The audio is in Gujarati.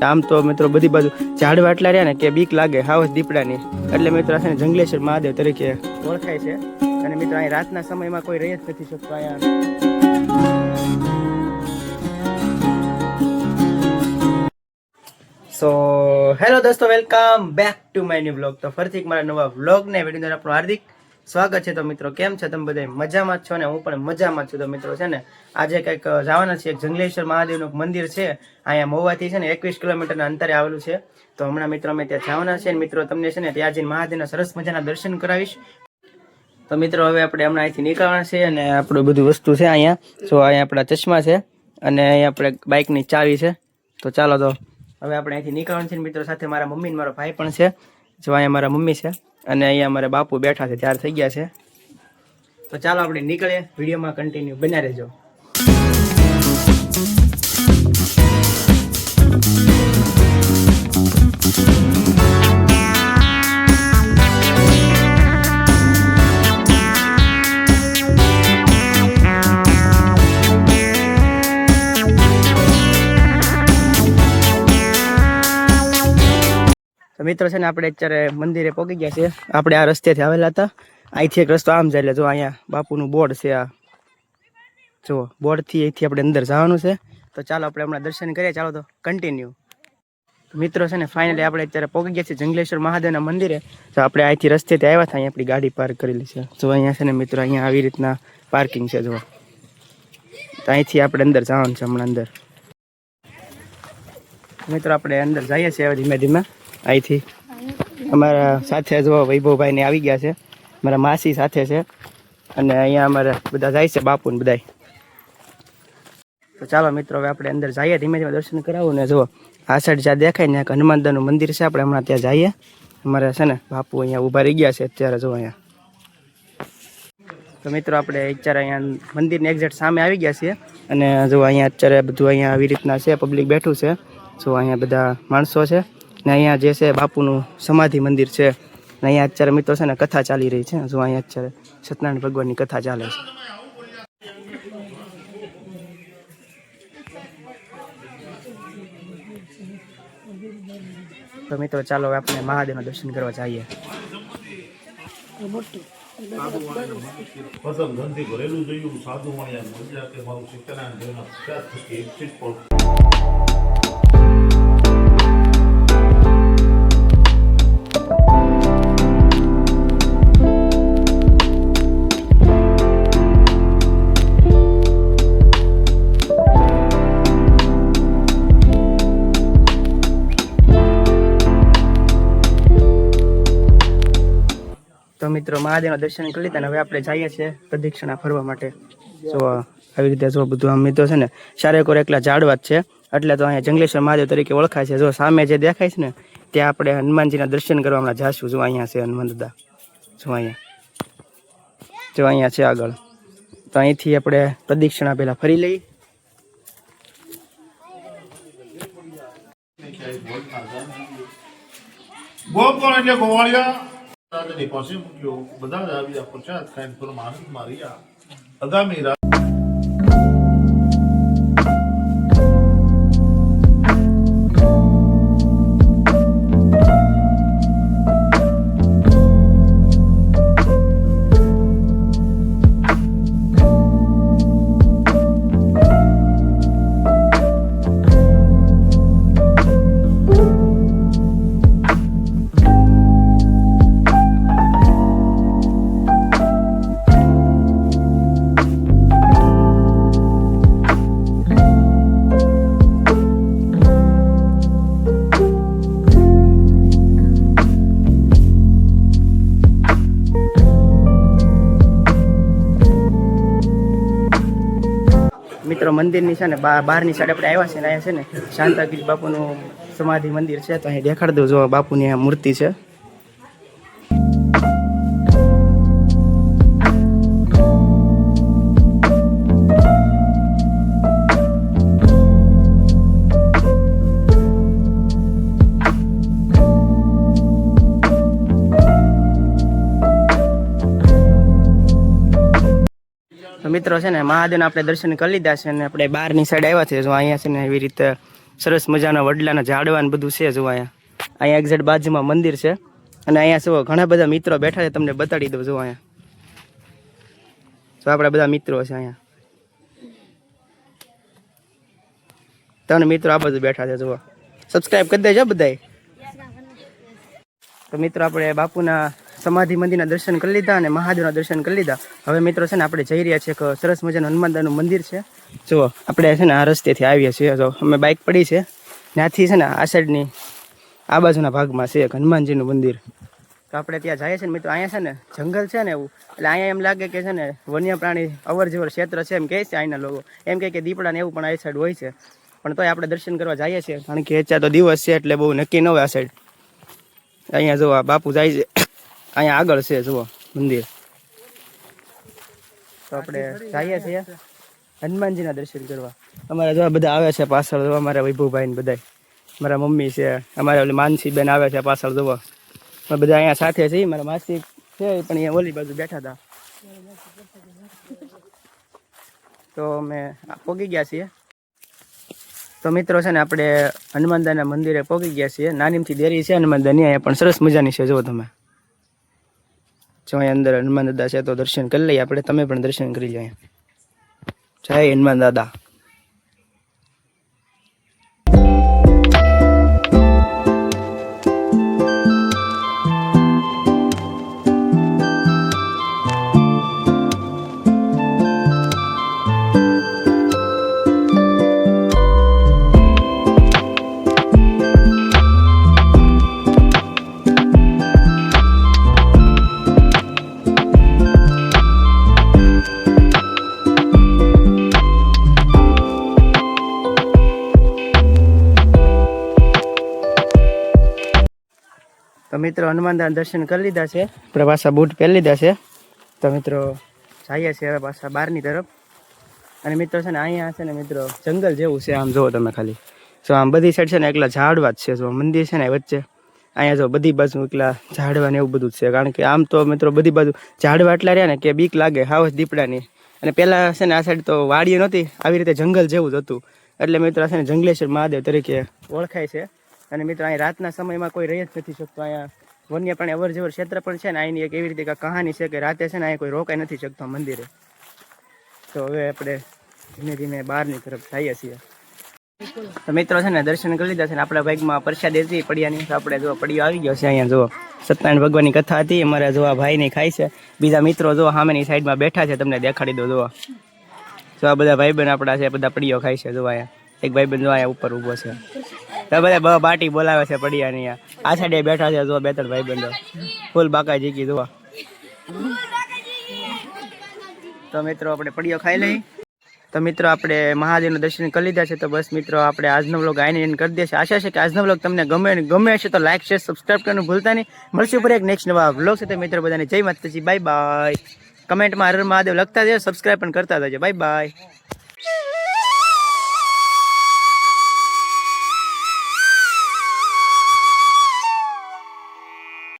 આમ તો મિત્રો બધી બાજુ ઝાડવા એટલા રહ્યા ને કે બીક લાગે હાવસ દીપડાની, એટલે મિત્રો છે ને જંગલેશ્વર મહાદેવ તરીકે ઓળખાય છે. અને મિત્રો અહીં રાતના સમયમાં કોઈ રહી જ નથી શકતો અહીંયા. સો હેલો દોસ્તો, welcome back to my new vlog. તો ફરીથી મારા નવા વ્લોગ ને વિડીયો અંદર આપણું હાર્દિક સ્વાગત છે. તો મિત્રો કેમ છે તમે બધા? મજામાં જ છો ને? હું પણ મજામાં જ છું. તો મિત્રો છે ને આજે કંઈક જવાના છે. એક જંગલેશ્વર મહાદેવનું મંદિર છે અહીંયા મહુવાથી છે ને 21 કિલોમીટરના અંતરે આવેલું છે. તો હમણાં મિત્રો અમે ત્યાં જવાના છે. મિત્રો તમને છે ને ત્યાં જઈને મહાદેવના સરસ મજાના દર્શન કરાવીશ. તો મિત્રો હવે આપણે હમણાં અહીંથી નીકળવાના છે અને આપણું બધું વસ્તુ છે અહીંયા. જો અહીંયા આપણા ચશ્મા છે અને અહીંયા આપણે બાઇકની ચાવી છે. તો ચાલો તો હવે આપણે અહીંથી નીકળવાનું છે. મિત્રો સાથે મારા મમ્મી ને મારો ભાઈ પણ છે. જો અહીંયા મારા મમ્મી છે અને અહીંયા અમારા બાપુ બેઠા છે, તૈયાર થઈ ગયા છે. તો ચાલો આપણે નીકળીએ, વિડીયોમાં કન્ટિન્યુ બન્યા રહેજો. મિત્રો છે ને આપણે અત્યારે મંદિરે પહોંચી ગયા છે. આપણે આ રસ્તેથી આવેલા હતા. અહીંથી એક રસ્તો આમ જાય એટલે જો અહીંયા બાપુનું બોર્ડ છે. આ જો બોર્ડથી અહીંથી આપણે અંદર જવાનું છે. તો ચાલો આપણે હમણાં દર્શન કરીએ. ચાલો તો કન્ટિન્યુ. મિત્રો છે ને ફાઇનલી આપણે અત્યારે પહોંચી ગયા છીએ જંગલેશ્વર મહાદેવના મંદિરે. તો આપણે અહીંથી રસ્તેથી આવ્યા હતા. અહીંયા આપણી ગાડી પાર્ક કરેલી છે. જો અહીંયા છે ને મિત્રો અહીંયા આવી રીતના પાર્કિંગ છે. જો તો અહીંથી આપણે અંદર જવાનું છે હમણાં અંદર. મિત્રો આપણે અંદર જઈએ છીએ હવે ધીમે ધીમે. અહીંથી અમારા સાથે જો વૈભવભાઈ ને આવી ગયા છે, મારા માસી સાથે છે અને અહીંયા અમારે બધા જાય છે, બાપુ ને બધા. તો ચાલો મિત્રો હવે આપણે અંદર જઈએ, ધીમે ધીમે દર્શન કરાવું ને. જો આ સાઈડ જ્યાં દેખાય ને હનુમાનદાનું મંદિર છે, આપણે હમણાં ત્યાં જઈએ. અમારે છે ને બાપુ અહીંયા ઊભા રહી ગયા છે અત્યારે. જો અહીંયા તો મિત્રો આપણે અત્યારે અહીંયા મંદિરની એક્ઝેક્ટ સામે આવી ગયા છીએ અને જો અહીંયા અત્યારે બધું અહીંયા આવી રીતના છે, પબ્લિક બેઠું છે. જો અહીંયા બધા માણસો છે ને અહીંયા જે છે બાપુનું સમાધિ મંદિર છે ને અહીંયા અત્યારે મિત્રો છે ને કથા ચાલી રહી છે. જો અહીંયા અત્યારે સત્યનારાયણ ભગવાનની કથા ચાલે છે. તો મિત્રો ચાલો આપણે મહાદેવના દર્શન કરવા જઈએ. તો મિત્રો મહાદેવના દર્શન કરી લીધા ને હવે આપણે જઈએ છીએ પ્રદક્ષિણા ફરવા માટે. જો આવી રીતે જો બધું આમ મિત્રો છે ને ચારેકોર એકલા ઝાડવા જ છે, એટલે તો અહીંયા જંગલેશ્વર મહાદેવ તરીકે ઓળખાય છે. જો સામે જે દેખાય છે ને ત્યાં આપણે હનુમાનજીના દર્શન કરવા હમણાં જાશું. જો અહીંયા છે હનુમાન દાદા. જો અહીંયા છે આગળ. તો અહીંથી આપણે પ્રદક્ષિણા પહેલા ફરી લઈ. પાસે મૂક્યો, બધા જ આવ્યા, પ્રસાદ ખાઈને થોડો આનંદમાં રહ્યા. આગામી મિત્રો મંદિરની છે ને બહારની સાઈડ આપણે આવ્યા છે ને અહીંયા છે ને શાંતાગીરી બાપુનું સમાધિ મંદિર છે. તો અહીં દેખાડી દઉં. જો બાપુની આ મૂર્તિ છે. મિત્રો છે ને મહાદેવના આપણે દર્શન કરી લીધા છે અને આપણે બહારની સાઈડ આવ્યા છે. જો અહીંયા છે ને એવી રીતે સરસ મજાના વડલાના ઝાડવા ને બધું છે જો અહીંયા એક્ઝેક્ટ બાજુમાં મંદિર છે અને અહીંયા શું ઘણા બધા મિત્રો બેઠા છે, તમને બતાડી દઉં જો અહીંયા તો આપણા બધા મિત્રો છે અહીંયા 3 મિત્રો આ બાજુ બેઠા છે જો સબસ્ક્રાઇબ કરી દેજો બધાય. તો મિત્રો આપણે બાપુના સમાધિ મંદિરના દર્શન કરી લીધા અને મહાદેવના દર્શન કરી લીધા. હવે મિત્રો છે ને આપણે જઈ રહ્યા છીએ કે સરસ મજાનું હનુમાનદાનું મંદિર છે. જુઓ આપણે છે ને આ રસ્તેથી આવીએ છીએ, જો અમે બાઇક પડી છે ત્યાંથી છે ને આ સાઈડની આ બાજુના ભાગમાં છે એક હનુમાનજીનું મંદિર. તો આપણે ત્યાં જઈએ છીએ ને મિત્રો. અહીંયા છે ને જંગલ છે ને એવું, એટલે અહીંયા એમ લાગે કે છે ને વન્ય પ્રાણી અવર જવર ક્ષેત્ર છે એમ કહે છે અહીંના લોકો. એમ કહે કે દીપડા ને એવું પણ આ સાઈડ હોય છે, પણ તોય આપણે દર્શન કરવા જઈએ છીએ કારણ કે અત્યારે તો દિવસ છે એટલે બહુ નક્કી ન હોય આ સાઈડ. અહીંયા જો આ બાપુ જાય છે, અહીંયા આગળ છે જુઓ મંદિર. તો આપણે જઈએ છીએ હનુમાનજીના દર્શન કરવા. અમારા જો બધા આવે છે પાછળ, જો અમારા વૈભવભાઈ ને બધા, મારા મમ્મી છે, અમારા ઓલી માનસી બેન આવે છે પાછળ જુઓ. અમે બધા અહીંયા સાથે છીએ. મારા માસી છે પણ અહીંયા ઓલી બાજુ બેઠા હતા. તો અમે પહોંચી ગયા છીએ. તો મિત્રો છે ને આપણે હનુમાનદાના મંદિરે પહોંચી ગયા છીએ. નાનીમથી દેરી છે હનુમાનદાની, અહીંયા પણ સરસ મજાની છે. જુઓ તમે, જો અહીં અંદર હનુમાન દાદા છે તો દર્શન કરી લઈએ આપણે. તમે પણ દર્શન કરી લો. જય હનુમાન દાદા. તો મિત્રો હનુમાનદાના દર્શન કરી લીધા છે આપણે, પાછા બૂટ પહેરી લીધા છે. તો મિત્રો જઈએ છીએ હવે પાછા બહારની તરફ. અને મિત્રો છે ને અહીંયા છે ને મિત્રો જંગલ જેવું છે. આમ જુઓ તમે ખાલી, જો આમ બધી સાઈડ છે ને એકલા ઝાડવા જ છે. જો મંદિર છે ને વચ્ચે, અહીંયા જો બધી બાજુ એકલા ઝાડવા ને એવું બધું જ છે. કારણ કે આમ તો મિત્રો બધી બાજુ ઝાડવા એટલા રહ્યા ને કે બીક લાગે હાવ દીપડાની. અને પહેલાં છે ને આ સાઈડ તો વાડીઓ નહોતી, આવી રીતે જંગલ જેવું જ હતું. એટલે મિત્રો છે ને જંગલેશ્વર મહાદેવ તરીકે ઓળખાય છે. અને મિત્રો અહીં રાતના સમયમાં કોઈ રહી જ નથી શકતો. અહીંયા વન્ય પ્રાણી અવર જવર ક્ષેત્ર પણ છે ને. અહીંની એક એવી રીતે કહાની છે કે રાતે છે ને અહીંયા કોઈ રોકાઈ નથી શકતો મંદિરે. તો હવે આપણે ધીમે ધીમે બહારની તરફ જઈએ છીએ. તો મિત્રો છે ને દર્શન કરી લીધા છે ને આપણા ભાગમાં પ્રસાદ હતી પડિયાની. તો આપણે જો પડિયો આવી ગયો છે. અહીંયા જો સત્યનારાયણ ભગવાનની કથા હતી, અમારા જો આ ભાઈની ખાય છે. બીજા મિત્રો જો સામેની સાઈડમાં બેઠા છે, તમને દેખાડી દો. જો આ બધા ભાઈબંધ આપણા છે, બધા પડિયો ખાય છે. જો અહીંયા એક ભાઈબંધ જો અહીંયા ઉપર ઊભો છે. તો બધા બાટી બોલાવે છે પડિયાની. આ સાઈડે બેઠા છે જો 2-3 ભાઈબંધો ફૂલ બાકાજી કી જોવા. તો મિત્રો આપણે પડિયો ખાઈ લઈ. તો મિત્રો આપણે મહાદેવનું દર્શન કરી લીધા છે. તો બસ મિત્રો આપણે આજનો વ્લોગ આઈને એન્ડ કરી દે છે. આશા છે કે આજનો વ્લોગ તમને ગમે હશે તો લાઈક શેર સબસ્ક્રાઈબ કરવાનું ભૂલતા નહીં. મળશું પર એક નેક્સ્ટ નવા વ્લોગ સાથે. મિત્રો બધાને જય માતાજી, બાય બાય. કમેન્ટમાં હર મહાદેવ લખતા જજો, સબસ્ક્રાઈબ પણ કરતા જજો. Bye bye.